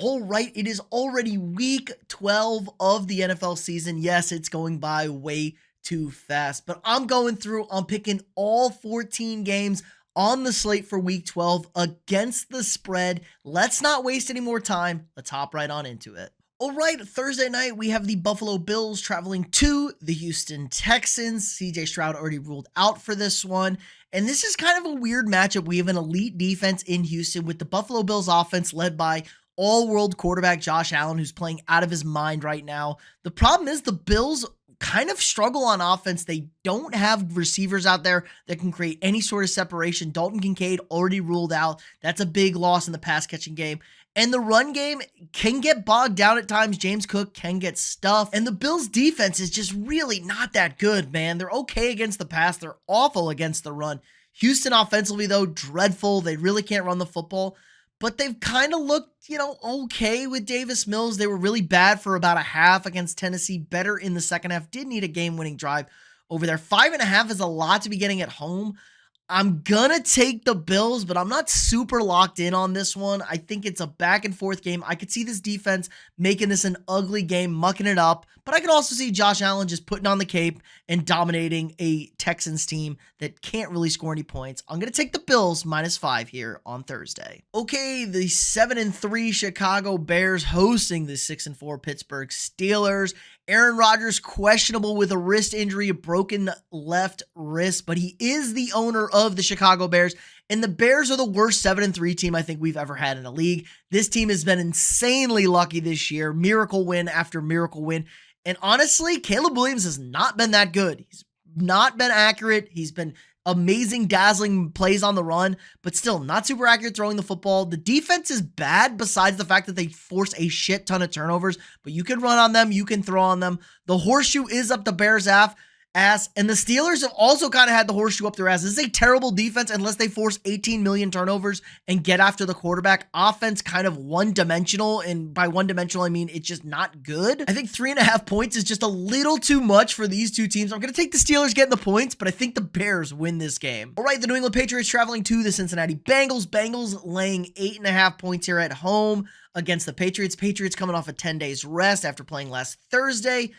All right, it is already week 12 of the NFL season. Yes, it's going by way too fast, but I'm picking all 14 games on the slate for week 12 against the spread. Let's not waste any more time. Let's hop right on into it. All right, Thursday night, we have the Buffalo Bills traveling to the Houston Texans. CJ Stroud already ruled out for this one. And this is kind of a weird matchup. We have an elite defense in Houston with the Buffalo Bills offense led by all-world quarterback Josh Allen, who's playing out of his mind right now. The problem is the Bills kind of struggle on offense. They don't have receivers out there that can create any sort of separation. Dalton Kincaid already ruled out. That's a big loss in the pass-catching game. And the run game can get bogged down at times. James Cook can get stuffed. And the Bills' defense is just really not that good, man. They're okay against the pass. They're awful against the run. Houston offensively, though, dreadful. They really can't run the football. But they've kind of looked, okay with Davis Mills. They were really bad for about a half against Tennessee. Better in the second half. Did need a game-winning drive over there. 5.5 is a lot to be getting at home. I'm gonna take the Bills, but I'm not super locked in on this one. I think it's a back and forth game. I could see this defense making this an ugly game, mucking it up, but I could also see Josh Allen just putting on the cape and dominating a Texans team that can't really score any points. I'm gonna take the Bills -5 here on Thursday. Okay, the 7-3 Chicago Bears hosting the 6-4 Pittsburgh Steelers. Aaron Rodgers questionable with a wrist injury, a broken left wrist, but he is the owner of the Chicago Bears, and the Bears are the worst 7-3 team I think we've ever had in the league. This team has been insanely lucky this year, miracle win after miracle win, and honestly, Caleb Williams has not been that good. He's not been accurate. He's been amazing, dazzling plays on the run, but still not super accurate throwing the football. The defense is bad besides the fact that they force a shit ton of turnovers, but you can run on them, you can throw on them. The horseshoe is up the Bears' ass, and the Steelers have also kind of had the horseshoe up their ass. This is a terrible defense unless they force 18 million turnovers and get after the quarterback. Offense kind of one-dimensional, and by one-dimensional, I mean it's just not good. I think 3.5 points is just a little too much for these two teams. I'm going to take the Steelers getting the points, but I think the Bears win this game. All right, the New England Patriots traveling to the Cincinnati Bengals. Bengals laying 8.5 points here at home against the Patriots. Patriots coming off a 10 days rest after playing last Thursday.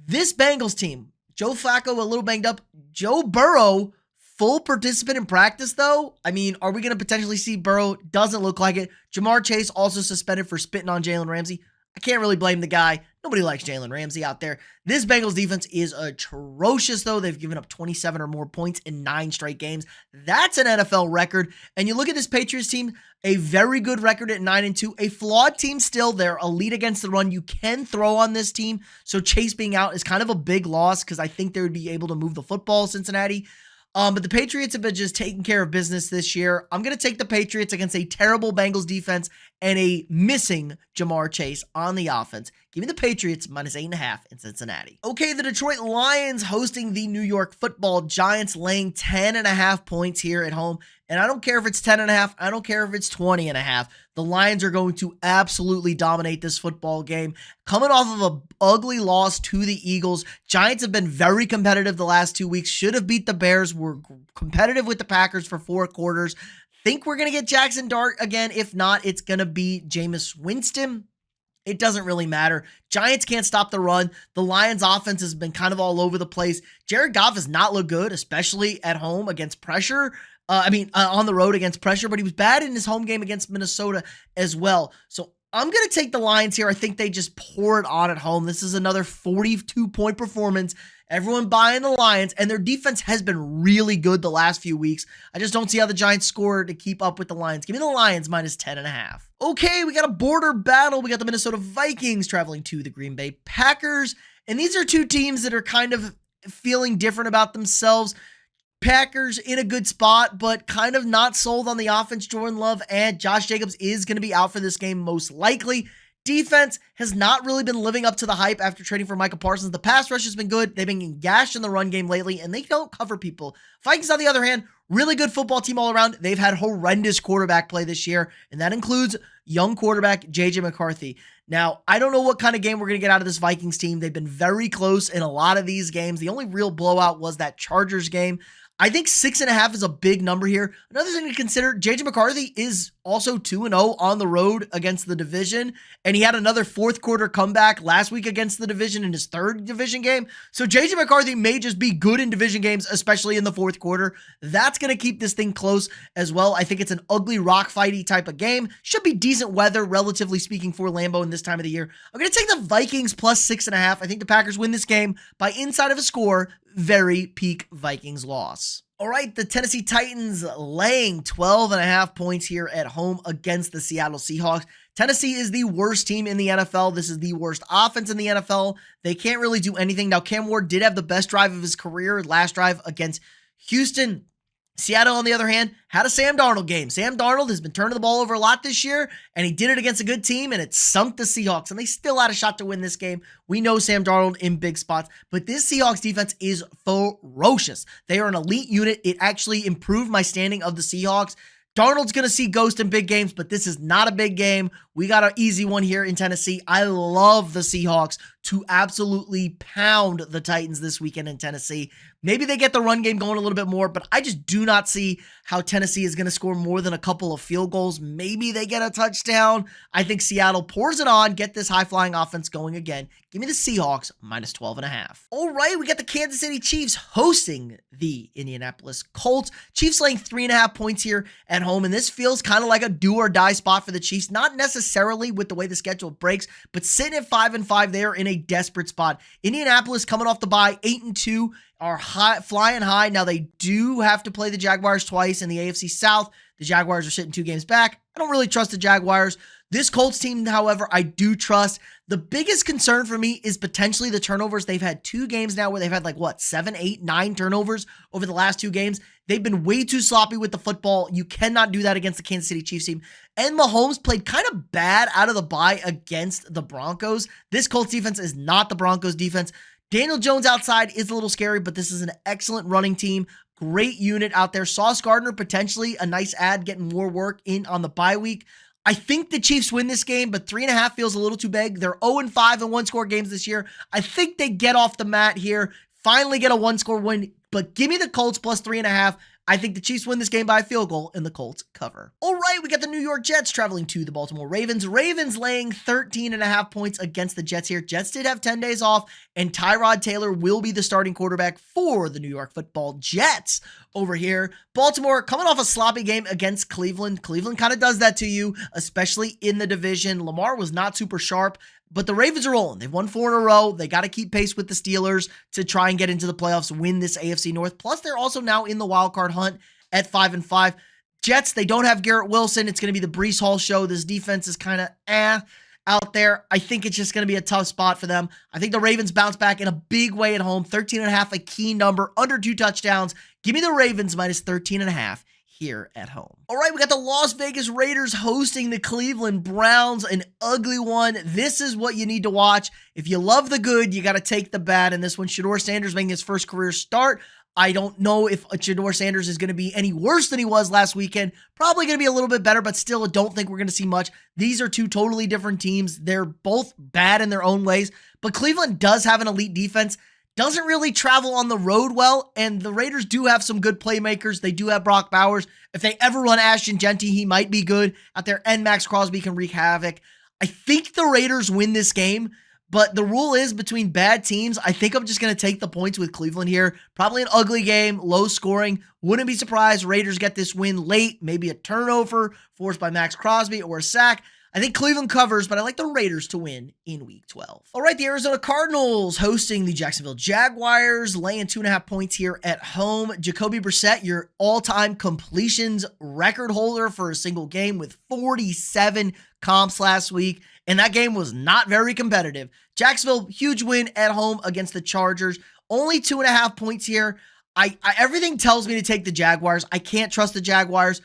This Bengals team, Joe Flacco a little banged up. Joe Burrow, full participant in practice, though. I mean, are we going to potentially see Burrow? Doesn't look like it. Jamar Chase also suspended for spitting on Jalen Ramsey. I can't really blame the guy. Nobody likes Jalen Ramsey out there. This Bengals defense is atrocious, though. They've given up 27 or more points in 9 straight games. That's an NFL record. And you look at this Patriots team, a very good record at 9-2. A flawed team still. They're elite against the run. You can throw on this team. So Chase being out is kind of a big loss because I think they would be able to move the football, Cincinnati. But the Patriots have been just taking care of business this year. I'm going to take the Patriots against a terrible Bengals defense and a missing Jamar Chase on the offense. Give me the Patriots -8.5 in Cincinnati. Okay, the Detroit Lions hosting the New York Football Giants, laying 10.5 points here at home. And I don't care if it's 10.5. I don't care if it's 20.5. The Lions are going to absolutely dominate this football game. Coming off of an ugly loss to the Eagles, Giants have been very competitive the last 2 weeks. Should have beat the Bears. Were competitive with the Packers for 4 quarters. Think we're going to get Jackson Dart again. If not, it's going to be Jameis Winston. It doesn't really matter. Giants can't stop the run. The Lions offense has been kind of all over the place. Jared Goff has not looked good, especially at home against pressure. On the road against pressure, but he was bad in his home game against Minnesota as well. So I'm going to take the Lions here. I think they just pour it on at home. This is another 42-point performance. Everyone buying the Lions, and their defense has been really good the last few weeks. I just don't see how the Giants score to keep up with the Lions. Give me the Lions -10.5. Okay, we got a border battle. We got the Minnesota Vikings traveling to the Green Bay Packers, and these are two teams that are kind of feeling different about themselves. Packers in a good spot, but kind of not sold on the offense. Jordan Love and Josh Jacobs is going to be out for this game most likely. Defense has not really been living up to the hype after trading for Micah Parsons. The pass rush has been good. They've been getting gashed in the run game lately, and they don't cover people. Vikings, on the other hand, really good football team all around. They've had horrendous quarterback play this year, and that includes young quarterback J.J. McCarthy. Now, I don't know what kind of game we're going to get out of this Vikings team. They've been very close in a lot of these games. The only real blowout was that Chargers game. I think 6.5 is a big number here. Another thing to consider, JJ McCarthy is also 2-0 on the road against the division, and he had another fourth quarter comeback last week against the division in his third division game. So JJ McCarthy may just be good in division games, especially in the fourth quarter. That's going to keep this thing close as well. I think it's an ugly rock fighty type of game. Should be decent weather, relatively speaking, for Lambeau in this time of the year. I'm going to take the Vikings plus 6.5. I think the Packers win this game by inside of a score. Very peak Vikings loss. All right, the Tennessee Titans laying 12.5 points here at home against the Seattle Seahawks. Tennessee is the worst team in the NFL. This is the worst offense in the NFL. They can't really do anything. Now, Cam Ward did have the best drive of his career, last drive against Houston. Seattle, on the other hand, had a Sam Darnold game. Sam Darnold has been turning the ball over a lot this year, and he did it against a good team, and it sunk the Seahawks, and they still had a shot to win this game. We know Sam Darnold in big spots, but this Seahawks defense is ferocious. They are an elite unit. It actually improved my standing of the Seahawks. Darnold's going to see ghost in big games, but this is not a big game. We got an easy one here in Tennessee. I love the Seahawks to absolutely pound the Titans this weekend in Tennessee. Maybe they get the run game going a little bit more, but I just do not see how Tennessee is going to score more than a couple of field goals. Maybe they get a touchdown. I think Seattle pours it on, get this high-flying offense going again. Give me the Seahawks minus 12.5. All right, we got the Kansas City Chiefs hosting the Indianapolis Colts. Chiefs laying 3.5 points here at home, and this feels kind of like a do-or-die spot for the Chiefs. Not necessarily with the way the schedule breaks, but sitting at 5-5, they are in a desperate spot. Indianapolis coming off the bye, 8-2, are flying high. Now, they do have to play the Jaguars twice in the AFC South. The Jaguars are sitting 2 games back. I don't really trust the Jaguars. This Colts team, however, I do trust. The biggest concern for me is potentially the turnovers. They've had 2 games now where they've had 7, 8, 9 turnovers over the last 2 games. They've been way too sloppy with the football. You cannot do that against the Kansas City Chiefs team. And Mahomes played kind of bad out of the bye against the Broncos. This Colts defense is not the Broncos defense. Daniel Jones outside is a little scary, but this is an excellent running team. Great unit out there. Sauce Gardner, potentially a nice ad, getting more work in on the bye week. I think the Chiefs win this game, but 3.5 feels a little too big. They're 0-5 in one-score games this year. I think they get off the mat here, finally get a one-score win, but give me the Colts plus 3.5. I think the Chiefs win this game by a field goal and the Colts cover. All right, we got the New York Jets traveling to the Baltimore Ravens. Ravens laying 13.5 points against the Jets here. Jets did have 10 days off, and Tyrod Taylor will be the starting quarterback for the New York Football Jets over here. Baltimore coming off a sloppy game against Cleveland. Cleveland kind of does that to you, especially in the division. Lamar was not super sharp, but the Ravens are rolling. They've won 4 in a row. They got to keep pace with the Steelers to try and get into the playoffs, win this AFC North. Plus, they're also now in the wild card hunt at 5-5. Jets, they don't have Garrett Wilson. It's going to be the Breece Hall show. This defense is kind of out there. I think it's just going to be a tough spot for them. I think the Ravens bounce back in a big way at home. 13.5, a key number, under 2 touchdowns. Give me the Ravens minus 13.5. Here at home. All right, we got the Las Vegas Raiders hosting the Cleveland Browns, an ugly one. This is what you need to watch. If you love the good, you got to take the bad in this one. Shedeur Sanders making his first career start. I don't know if Shedeur Sanders is going to be any worse than he was last weekend. Probably going to be a little bit better, but still, I don't think we're going to see much. These are 2 totally different teams. They're both bad in their own ways, but Cleveland does have an elite defense. Doesn't really travel on the road well, and the Raiders do have some good playmakers. They do have Brock Bowers. If they ever run Ashton Genty, he might be good out there, and Max Crosby can wreak havoc. I think the Raiders win this game, but the rule is between bad teams, I think I'm just going to take the points with Cleveland here. Probably an ugly game, low scoring. Wouldn't be surprised Raiders get this win late, maybe a turnover forced by Max Crosby or a sack. I think Cleveland covers, but I like the Raiders to win in Week 12. All right, the Arizona Cardinals hosting the Jacksonville Jaguars, laying 2.5 points here at home. Jacoby Brissett, your all-time completions record holder for a single game with 47 comps last week, and that game was not very competitive. Jacksonville, huge win at home against the Chargers. Only 2.5 points here. Everything tells me to take the Jaguars. I can't trust the Jaguars.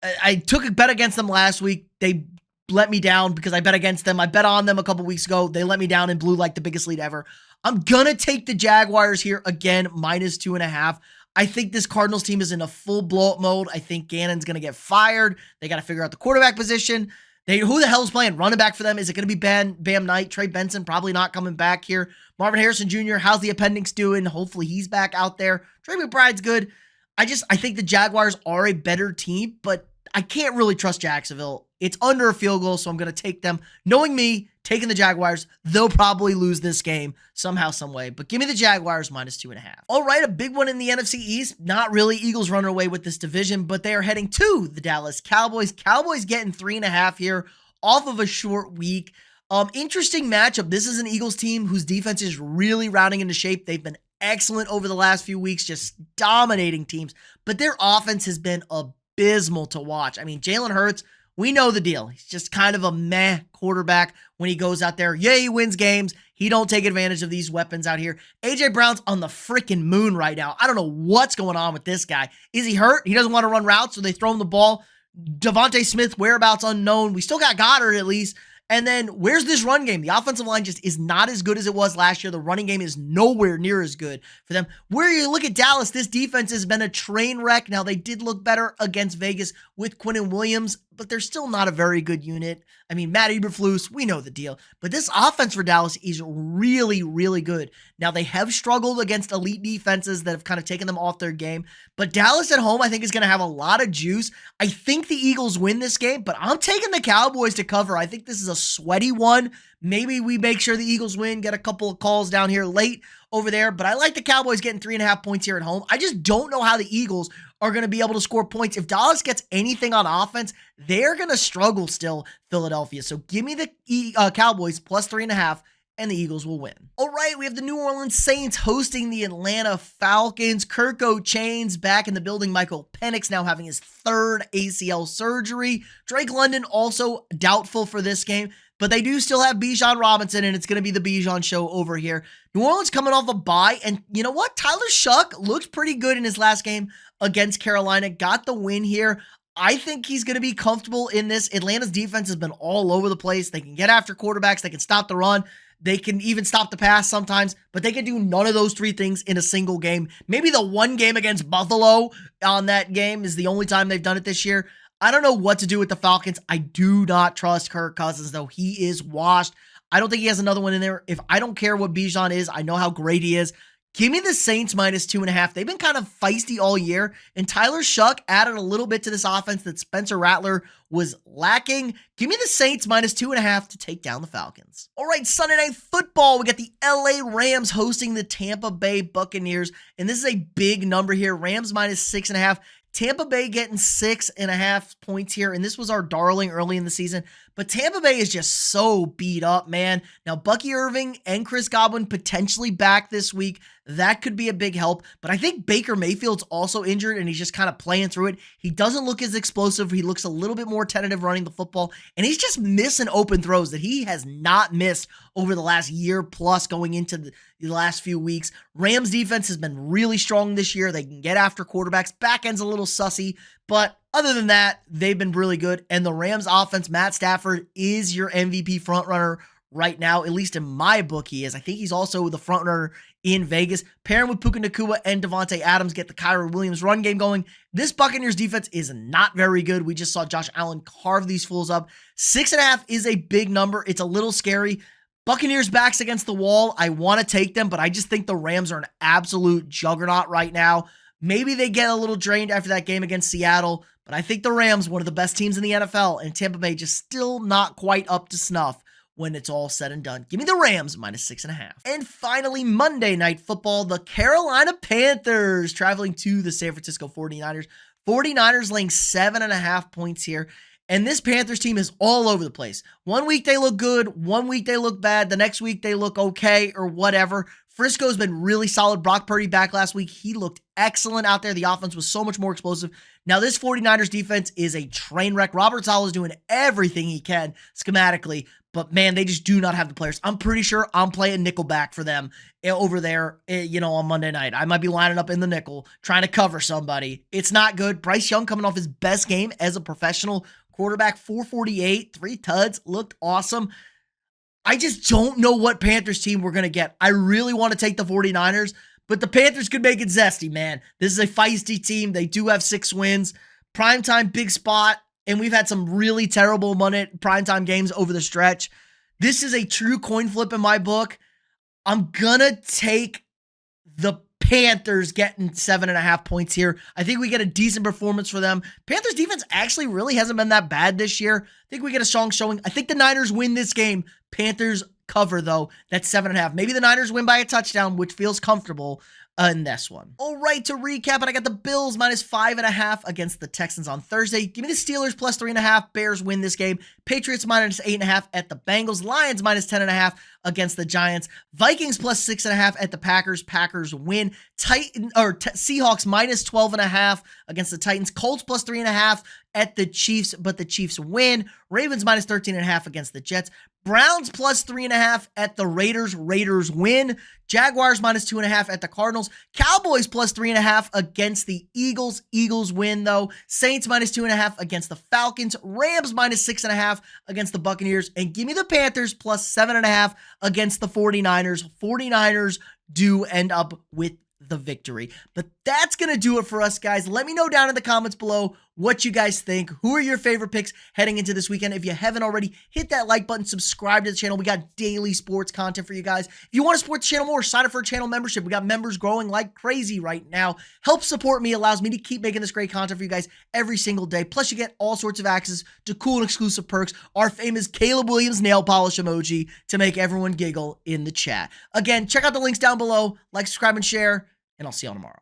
I took a bet against them last week. They let me down because I bet against them. I bet on them a couple weeks ago. They let me down and blew like the biggest lead ever. I'm going to take the Jaguars here again, minus 2.5. I think this Cardinals team is in a full blow-up mode. I think Gannon's going to get fired. They got to figure out the quarterback position. Who the hell's playing running back for them? Is it going to be Bam Knight? Trey Benson probably not coming back here. Marvin Harrison Jr., how's the appendix doing? Hopefully he's back out there. Trey McBride's good. I think the Jaguars are a better team, but I can't really trust Jacksonville. It's under a field goal, so I'm going to take them. Knowing me, taking the Jaguars, they'll probably lose this game somehow, some way. But give me the Jaguars -2.5. All right, a big one in the NFC East. Not really. Eagles running away with this division, but they are heading to the Dallas Cowboys. Cowboys getting 3.5 here off of a short week. Interesting matchup. This is an Eagles team whose defense is really rounding into shape. They've been excellent over the last few weeks, just dominating teams. But their offense has been abysmal to watch. I mean, Jalen Hurts, we know the deal. He's just kind of a meh quarterback when he goes out there. Yeah, he wins games. He don't take advantage of these weapons out here. A.J. Brown's on the freaking moon right now. I don't know what's going on with this guy. Is he hurt? He doesn't want to run routes, so they throw him the ball. Devontae Smith, whereabouts unknown. We still got Goddard at least. And then where's this run game? The offensive line just is not as good as it was last year. The running game is nowhere near as good for them. Where you look at Dallas, this defense has been a train wreck. Now, they did look better against Vegas with Quinnen Williams, but they're still not a very good unit. I mean, Matt Eberflus, we know the deal. But this offense for Dallas is really, really good. Now, they have struggled against elite defenses that have kind of taken them off their game. But Dallas at home, I think, is going to have a lot of juice. I think the Eagles win this game, but I'm taking the Cowboys to cover. I think this is a sweaty one. Maybe we make sure the Eagles win, get a couple of calls down here late over there. But I like the Cowboys getting 3.5 points here at home. I just don't know how the Eagles are going to be able to score points. If Dallas gets anything on offense, they're going to struggle still, Philadelphia. So give me the Cowboys +3.5, and the Eagles will win. All right, we have the New Orleans Saints hosting the Atlanta Falcons. Kirko Chainz back in the building. Michael Penix now having his third ACL surgery. Drake London also doubtful for this game, but they do still have Bijan Robinson, and it's going to be the Bijan show over here. New Orleans coming off a bye, and you know what? Tyler Shuck looked pretty good in his last game against Carolina. Got the win here. I think he's going to be comfortable in this. Atlanta's defense has been all over the place. They can get after quarterbacks. They can stop the run. They can even stop the pass sometimes, but they can do none of those three things in a single game. Maybe the one game against Buffalo on that game is the only time they've done it this year. I don't know what to do with the Falcons. I do not trust Kirk Cousins, though. He is washed. I don't think he has another one in there. If I don't care what Bijan is, I know how great he is. Give me the Saints -2.5. They've been kind of feisty all year, and Tyler Shuck added a little bit to this offense that Spencer Rattler was lacking. Give me the Saints -2.5 to take down the Falcons. All right, Sunday Night Football. We got the LA Rams hosting the Tampa Bay Buccaneers, and this is a big number here. Rams -6.5. Tampa Bay getting 6.5 points here, and this was our darling early in the season. But Tampa Bay is just so beat up, man. Now, Bucky Irving and Chris Godwin potentially back this week. That could be a big help. But I think Baker Mayfield's also injured, and he's just kind of playing through it. He doesn't look as explosive. He looks a little bit more tentative running the football, and he's just missing open throws that he has not missed over the last year plus going into the last few weeks. Rams defense has been really strong this year. They can get after quarterbacks. Back end's a little sussy, but other than that, they've been really good. And the Rams offense, Matt Stafford is your MVP frontrunner right now, at least in my book he is. I think he's also the frontrunner in Vegas. Pairing with Puka Nacua and Devontae Adams, get the Kyron Williams run game going. This Buccaneers defense is not very good. We just saw Josh Allen carve these fools up. 6.5 is a big number. It's a little scary. Buccaneers backs against the wall. I want to take them, but I just think the Rams are an absolute juggernaut right now. Maybe they get a little drained after that game against Seattle, but I think the Rams, one of the best teams in the NFL, and Tampa Bay just still not quite up to snuff when it's all said and done. Give me the Rams -6.5. And finally, Monday Night Football, the Carolina Panthers traveling to the San Francisco 49ers. 49ers laying 7.5 points here. And this Panthers team is all over the place. One week they look good. One week they look bad. The next week they look okay or whatever. Frisco's been really solid. Brock Purdy back last week. He looked excellent out there. The offense was so much more explosive. Now this 49ers defense is a train wreck. Robert Saleh is doing everything he can schematically, but man, they just do not have the players. I'm pretty sure I'm playing nickelback for them over there, on Monday night. I might be lining up in the nickel, trying to cover somebody. It's not good. Bryce Young coming off his best game as a professional quarterback, 448, 3 tuds, looked awesome. I just don't know what Panthers team we're going to get. I really want to take the 49ers, but the Panthers could make it zesty, man. This is a feisty team. They do have 6 wins. Primetime, big spot, and we've had some really terrible primetime games over the stretch. This is a true coin flip in my book. I'm going to take the Panthers getting 7.5 points here. I think we get a decent performance for them. Panthers defense actually really hasn't been that bad this year. I think we get a strong showing. I think the Niners win this game. Panthers cover, though. That's 7.5. Maybe the Niners win by a touchdown, which feels comfortable in this one. All right, to recap, I got the Bills minus 5.5 against the Texans on Thursday. Give me the Steelers plus 3.5. Bears win this game. Patriots minus 8.5 at the Bengals. Lions minus 10.5 against the Giants. Vikings plus 6.5 at the Packers. Packers win. Seahawks minus 12.5 against the Titans. Colts plus 3.5 at the Chiefs, but the Chiefs win. Ravens minus 13.5 against the Jets. Browns plus 3.5 at the Raiders. Raiders win. Jaguars minus 2.5 at the Cardinals. Cowboys plus 3.5 against the Eagles. Eagles win, though. Saints minus 2.5 against the Falcons. Rams minus 6.5 against the Buccaneers. And give me the Panthers plus 7.5 against the 49ers. 49ers do end up with the victory. But that's going to do it for us, guys. Let me know down in the comments below what you guys think. Who are your favorite picks heading into this weekend? If you haven't already, hit that like button, subscribe to the channel. We got daily sports content for you guys. If you want to support the channel more, sign up for a channel membership. We got members growing like crazy right now. Help support me, allows me to keep making this great content for you guys every single day. Plus, you get all sorts of access to cool and exclusive perks. Our famous Caleb Williams nail polish emoji to make everyone giggle in the chat. Again, check out the links down below. Like, subscribe, and share, and I'll see you all tomorrow.